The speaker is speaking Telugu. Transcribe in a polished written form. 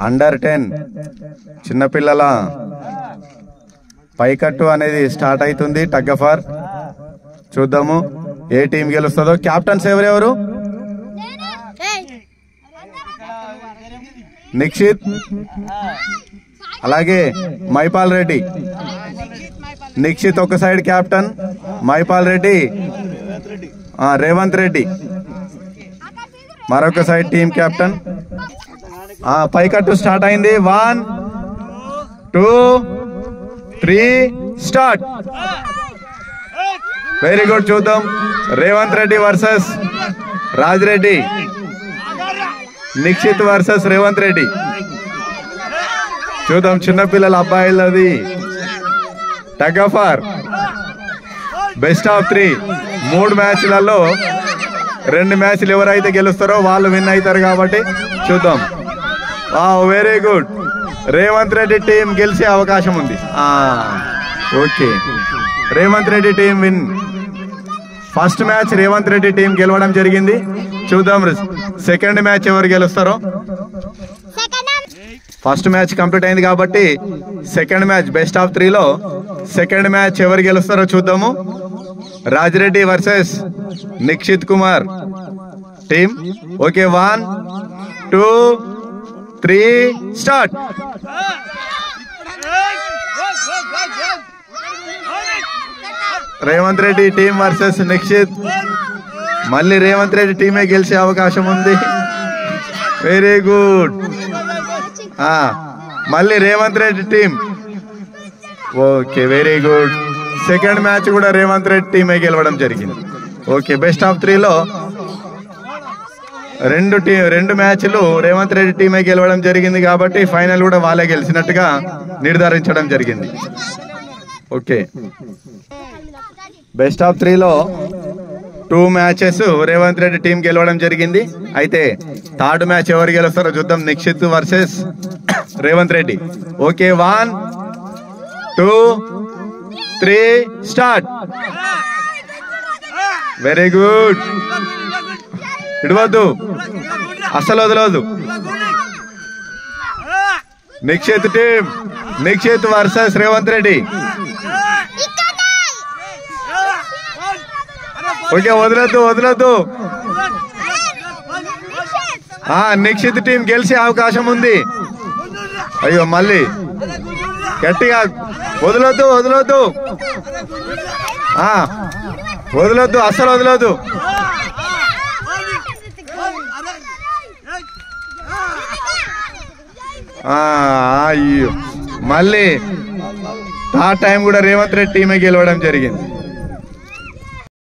అండర్-10 చిన్నపిల్లల పైకట్టు అనేది స్టార్ట్ అవుతుంది. టగ్ ఆఫ్ వార్ చూద్దాము ఏ టీం గెలుస్తుందో. క్యాప్టెన్స్ ఎవరెవరు? నిక్షిత్ అలాగే మైపాల్ రెడ్డి. నిక్షిత్ ఒక సైడ్ క్యాప్టెన్, మైపాల్ రెడ్డి రేవంత్ రెడ్డి మరొక సైడ్ టీం క్యాప్టెన్. పైకట్టు స్టార్ట్ అయింది. 1 2 3 స్టార్ట్. Very good. చూద్దాం రేవంత్ రెడ్డి వర్సెస్ రాజ్ రెడ్డి, నిక్షిత్ వర్సెస్ రేవంత్ రెడ్డి. చూద్దాం చిన్నపిల్లల అబ్బాయిలది tug of war. Best of 3 3 మ్యాచ్లలో 2 మ్యాచ్లు ఎవరైతే గెలుస్తారో వాళ్ళు విన్ అవుతారు కాబట్టి చూద్దాం. Very good. Revanth Reddy team గెలిచే అవకాశం ఉంది. Okay, Revanth Reddy team win. First match Revanth Reddy team గెలవడం జరిగింది. చూద్దాం సెకండ్ మ్యాచ్ ఎవరు గెలుస్తారో. ఫస్ట్ మ్యాచ్ కంప్లీట్ అయింది కాబట్టి సెకండ్ మ్యాచ్ బెస్ట్ ఆఫ్ 3లో సెకండ్ మ్యాచ్ ఎవరు గెలుస్తారో చూద్దాము. Rajireddy versus Nikshith Kumar team. Okay, 1 2 3 start. Revanth Reddy team versus Nikshith. మళ్ళీ రేవంత్ రెడ్డి టీమే గెలిచే అవకాశం ఉంది. Very good. మళ్ళీ Revanth Reddy team. Okay, very good. Second match కూడా రేవంత్ రెడ్డి టీమే గెలవడం జరిగింది. ఓకే, బెస్ట్ ఆఫ్ 3లో రెండు మ్యాచ్లు రేవంత్ రెడ్డి టీమే గెలవడం జరిగింది కాబట్టి ఫైనల్ కూడా వాళ్ళే గెలిచినట్టుగా నిర్ధారించడం జరిగింది. ఓకే, బెస్ట్ ఆఫ్ 3లో 2 మ్యాచెస్ రేవంత్ రెడ్డి టీం గెలవడం జరిగింది. అయితే థర్డ్ మ్యాచ్ ఎవరు గెలుస్తారో చూద్దాం. Nikshith versus Revanth Reddy. Okay, 1 2 3 start. Very good. విడవద్దు, అసలు వదలవద్దు. Nikshith team, Nikshith versus Revanth Reddy. Okay, వదలొద్దు వదలొద్దు. నిక్షిత్ టీం గెలిచే అవకాశం ఉంది. అయ్యో, మళ్ళీ గట్టిగా వదలొద్దు వదలొద్దు వదలొద్దు, అస్సలు వదలొద్దు. అయ్యో, మళ్ళీ ఆ టైం కూడా రేవంత్ రెడ్డి టీమే గెలవడం జరిగింది.